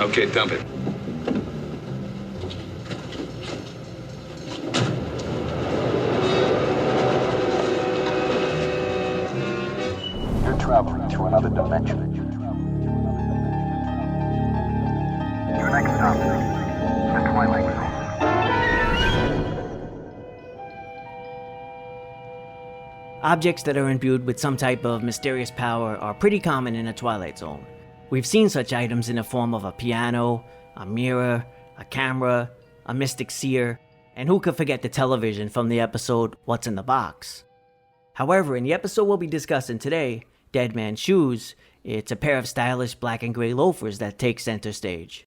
Okay, dump it. You're traveling to another dimension. Your next stop, the Twilight Zone. Objects that are imbued with some type of mysterious power are pretty common in a Twilight Zone. We've seen such items in the form of a piano, a mirror, a camera, a mystic seer, and who could forget the television from the episode What's in the Box? However, in the episode we'll be discussing today, Dead Man's Shoes, it's a pair of stylish black and gray loafers that take center stage.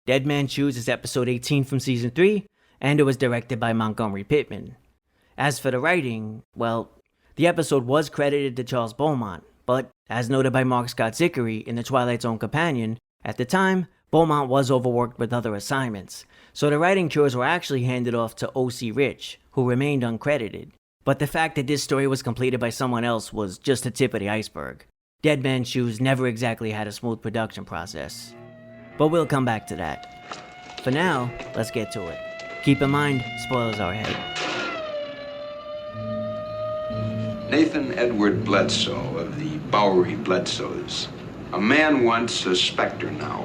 Dead Man's Shoes is episode 18 from season 3, and it was directed by Montgomery Pittman. As for the writing, well, the episode was credited to Charles Beaumont, but as noted by Mark Scott Zickery in the Twilight Zone Companion, at the time, Beaumont was overworked with other assignments, so the writing chores were actually handed off to O.C. Rich, who remained uncredited. But the fact that this story was completed by someone else was just the tip of the iceberg. Dead Man's Shoes never exactly had a smooth production process. But we'll come back to that. For now, let's get to it. Keep in mind, spoilers are ahead. Nathan Edward Bledsoe of the Bowery Bledsoes. A man once, a specter now.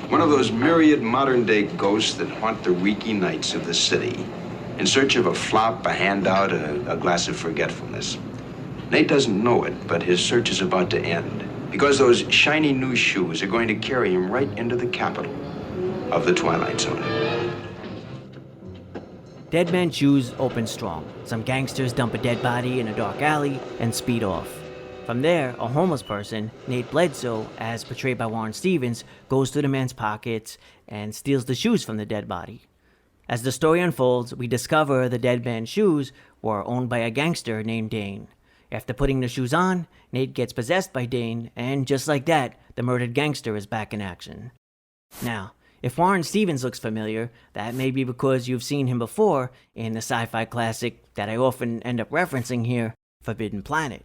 One of those myriad modern-day ghosts that haunt the reeky nights of the city in search of a flop, a handout, a glass of forgetfulness. Nate doesn't know it, but his search is about to end because those shiny new shoes are going to carry him right into the capital of the Twilight Zone. Dead Man's Shoes opens strong. Some gangsters dump a dead body in a dark alley and speed off. From there, a homeless person, Nate Bledsoe, as portrayed by Warren Stevens, goes through the man's pockets and steals the shoes from the dead body. As the story unfolds, we discover the Dead Man's Shoes were owned by a gangster named Dane. After putting the shoes on, Nate gets possessed by Dane, and just like that, the murdered gangster is back in action. Now, if Warren Stevens looks familiar, that may be because you've seen him before in the sci-fi classic that I often end up referencing here, Forbidden Planet.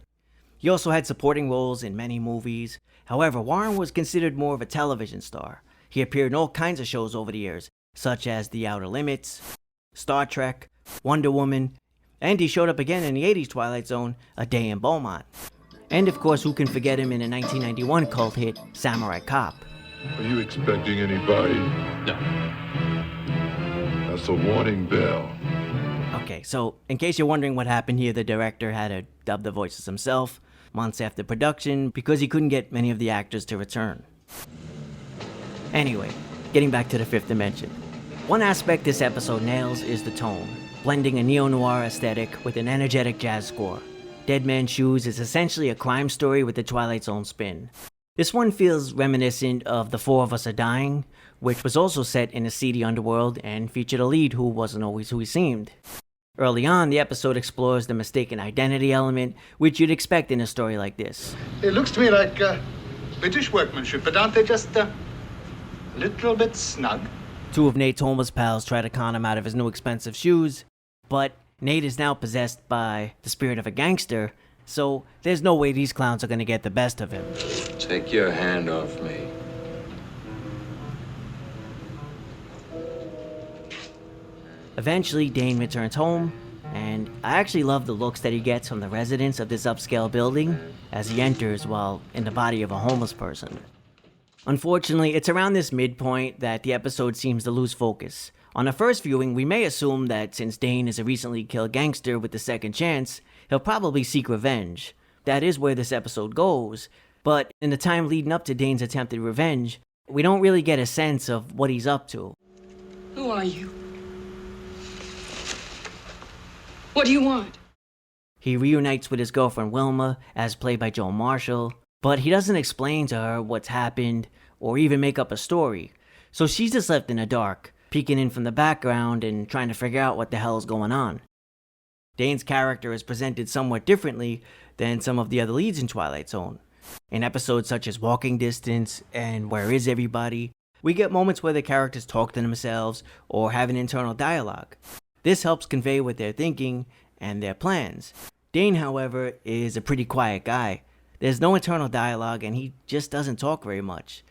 He also had supporting roles in many movies. However, Warren was considered more of a television star. He appeared in all kinds of shows over the years, such as The Outer Limits, Star Trek, Wonder Woman, and he showed up again in the 80s Twilight Zone, A Day in Beaumont. And of course, who can forget him in the 1991 cult hit, Samurai Cop. Are you expecting anybody? No. That's a warning bell. Okay, so in case you're wondering what happened here, the director had to dub the voices himself months after production because he couldn't get many of the actors to return. Anyway, getting back to the fifth dimension. One aspect this episode nails is the tone, blending a neo-noir aesthetic with an energetic jazz score. Dead Man's Shoes is essentially a crime story with the Twilight Zone spin. This one feels reminiscent of The Four of Us Are Dying, which was also set in a seedy underworld and featured a lead who wasn't always who he seemed. Early on, the episode explores the mistaken identity element, which you'd expect in a story like this. It looks to me like British workmanship, but aren't they just a little bit snug? Two of Nate's homeless pals try to con him out of his new expensive shoes, but Nate is now possessed by the spirit of a gangster, so there's no way these clowns are going to get the best of him. Take your hand off me. Eventually, Dane returns home, and I actually love the looks that he gets from the residents of this upscale building as he enters while in the body of a homeless person. Unfortunately, it's around this midpoint that the episode seems to lose focus. On a first viewing, we may assume that since Dane is a recently killed gangster with the second chance, he'll probably seek revenge. That is where this episode goes, but in the time leading up to Dane's attempted revenge, we don't really get a sense of what he's up to. Who are you? What do you want? He reunites with his girlfriend Wilma, as played by Joel Marshall, but he doesn't explain to her what's happened or even make up a story. So she's just left in the dark, peeking in from the background and trying to figure out what the hell is going on. Dane's character is presented somewhat differently than some of the other leads in Twilight Zone. In episodes such as Walking Distance and Where Is Everybody, we get moments where the characters talk to themselves or have an internal dialogue. This helps convey what they're thinking and their plans. Dane, however, is a pretty quiet guy. There's no internal dialogue and he just doesn't talk very much.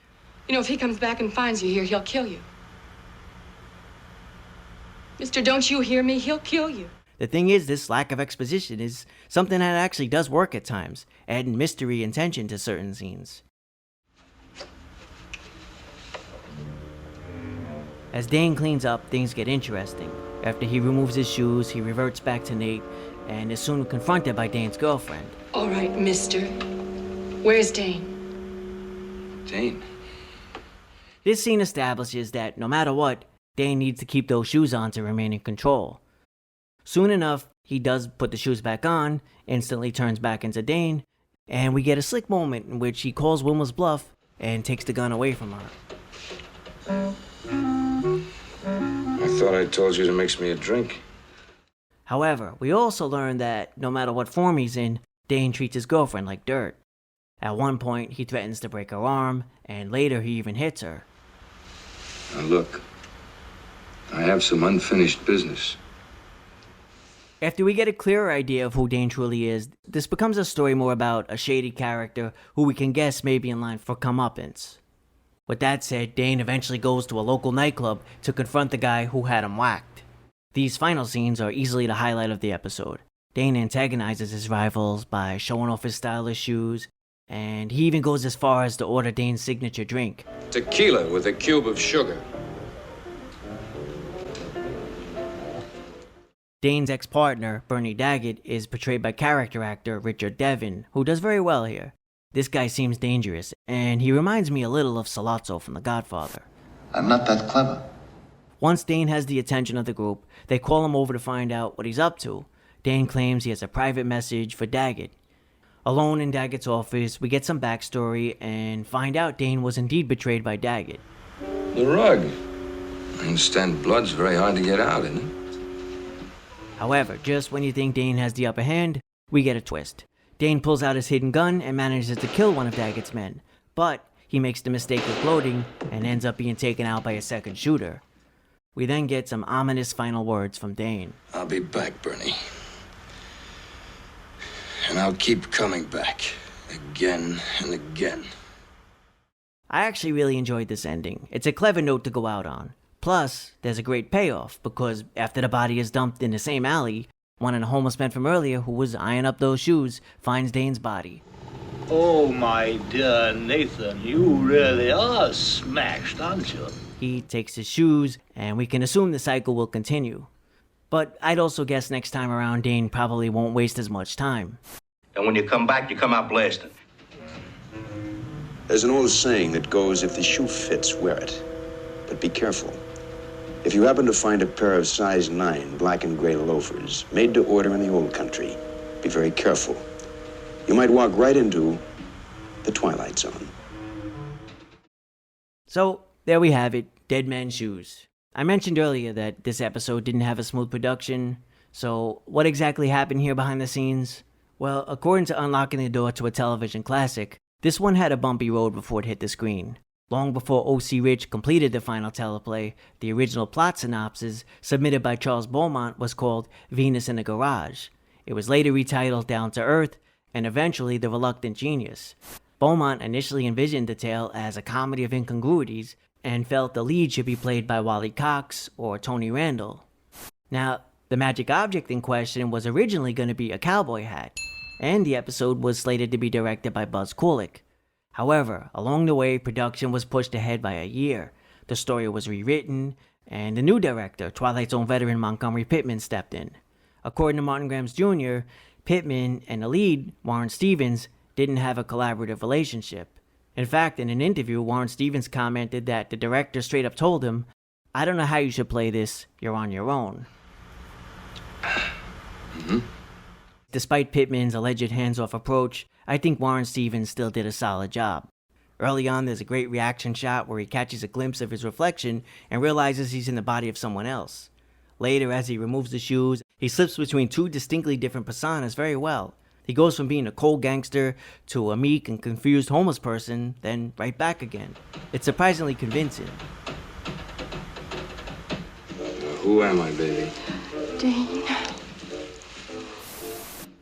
You know, if he comes back and finds you here, he'll kill you. Mister, don't you hear me? He'll kill you. The thing is, this lack of exposition is something that actually does work at times, adding mystery and tension to certain scenes. As Dane cleans up, things get interesting. After he removes his shoes, he reverts back to Nate and is soon confronted by Dane's girlfriend. All right, mister. Where's Dane? Dane. This scene establishes that no matter what, Dane needs to keep those shoes on to remain in control. Soon enough, he does put the shoes back on, instantly turns back into Dane, and we get a slick moment in which he calls Wilma's bluff and takes the gun away from her. I thought I told you to mix me a drink. However, we also learn that no matter what form he's in, Dane treats his girlfriend like dirt. At one point, he threatens to break her arm, and later he even hits her. Now look, I have some unfinished business. After we get a clearer idea of who Dane truly is, this becomes a story more about a shady character who we can guess may be in line for comeuppance. With that said, Dane eventually goes to a local nightclub to confront the guy who had him whacked. These final scenes are easily the highlight of the episode. Dane antagonizes his rivals by showing off his stylish shoes, and he even goes as far as to order Dane's signature drink. Tequila with a cube of sugar. Dane's ex-partner, Bernie Daggett, is portrayed by character actor Richard Devon, who does very well here. This guy seems dangerous, and he reminds me a little of Sollozzo from The Godfather. I'm not that clever. Once Dane has the attention of the group, they call him over to find out what he's up to. Dane claims he has a private message for Daggett. Alone in Daggett's office, we get some backstory and find out Dane was indeed betrayed by Daggett. The rug. I understand blood's very hard to get out, isn't it? However, just when you think Dane has the upper hand, we get a twist. Dane pulls out his hidden gun and manages to kill one of Daggett's men, but he makes the mistake of gloating and ends up being taken out by a second shooter. We then get some ominous final words from Dane. I'll be back, Bernie. And I'll keep coming back. Again and again. I actually really enjoyed this ending. It's a clever note to go out on. Plus, there's a great payoff, because after the body is dumped in the same alley, one of the homeless men from earlier who was eyeing up those shoes finds Dane's body. Oh, my dear Nathan, you really are smashed, aren't you? He takes his shoes, and we can assume the cycle will continue. But I'd also guess next time around Dane probably won't waste as much time. And when you come back, you come out blasting. There's an old saying that goes, if the shoe fits, wear it. But be careful. If you happen to find a pair of size 9 black and gray loafers made to order in the old country, be very careful. You might walk right into the Twilight Zone. So, there we have it, Dead Man's Shoes. I mentioned earlier that this episode didn't have a smooth production, so what exactly happened here behind the scenes? Well, according to Unlocking the Door to a Television Classic, this one had a bumpy road before it hit the screen. Long before O.C. Rich completed the final teleplay, the original plot synopsis, submitted by Charles Beaumont, was called Venus in the Garage. It was later retitled Down to Earth, and eventually The Reluctant Genius. Beaumont initially envisioned the tale as a comedy of incongruities, and felt the lead should be played by Wally Cox or Tony Randall. Now, the magic object in question was originally going to be a cowboy hat, and the episode was slated to be directed by Buzz Kulik. However, along the way, production was pushed ahead by a year. The story was rewritten, and the new director, Twilight Zone veteran Montgomery Pittman, stepped in. According to Martin Grams Jr., Pittman and the lead, Warren Stevens, didn't have a collaborative relationship. In fact, in an interview, Warren Stevens commented that the director straight up told him, "I don't know how you should play this, you're on your own." Despite Pittman's alleged hands-off approach, I think Warren Stevens still did a solid job. Early on, there's a great reaction shot where he catches a glimpse of his reflection and realizes he's in the body of someone else. Later, as he removes the shoes, he slips between two distinctly different personas very well. He goes from being a cold gangster to a meek and confused homeless person, then right back again. It's surprisingly convincing. Who am I, baby? Dane.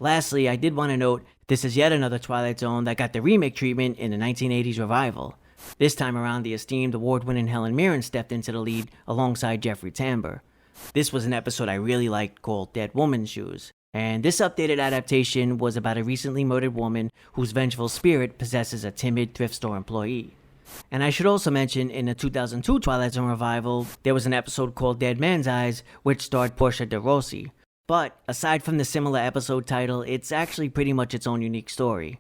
Lastly, I did want to note this is yet another Twilight Zone that got the remake treatment in the 1980s revival. This time around, the esteemed award-winning Helen Mirren stepped into the lead alongside Jeffrey Tambor. This was an episode I really liked called Dead Woman's Shoes. And this updated adaptation was about a recently murdered woman whose vengeful spirit possesses a timid thrift store employee. And I should also mention, in the 2002 Twilight Zone revival, there was an episode called Dead Man's Eyes, which starred Portia de Rossi. But, aside from the similar episode title, it's actually pretty much its own unique story.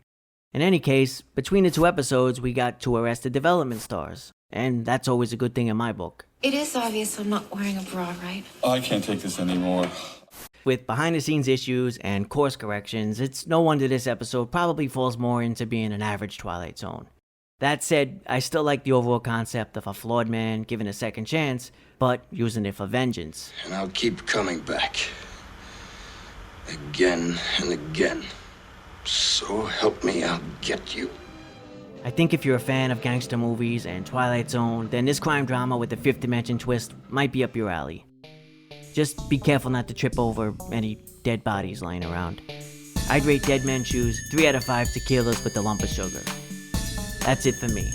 In any case, between the two episodes, we got two Arrested Development stars. And that's always a good thing in my book. It is obvious I'm not wearing a bra, right? I can't take this anymore. With behind-the-scenes issues and course corrections, it's no wonder this episode probably falls more into being an average Twilight Zone. That said, I still like the overall concept of a flawed man given a second chance, but using it for vengeance. And I'll keep coming back. Again and again. So help me, I'll get you. I think if you're a fan of gangster movies and Twilight Zone, then this crime drama with the fifth dimension twist might be up your alley. Just be careful not to trip over any dead bodies lying around. I'd rate Dead Man's Shoes 3 out of 5 tequilas with a lump of sugar. That's it for me.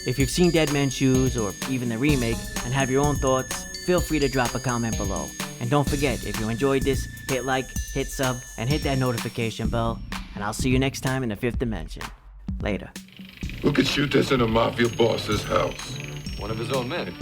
If you've seen Dead Man's Shoes, or even the remake, and have your own thoughts, feel free to drop a comment below. And don't forget, if you enjoyed this, hit like, hit sub, and hit that notification bell. And I'll see you next time in the fifth dimension. Later. Who could shoot us in a mafia boss's house? One of his own men.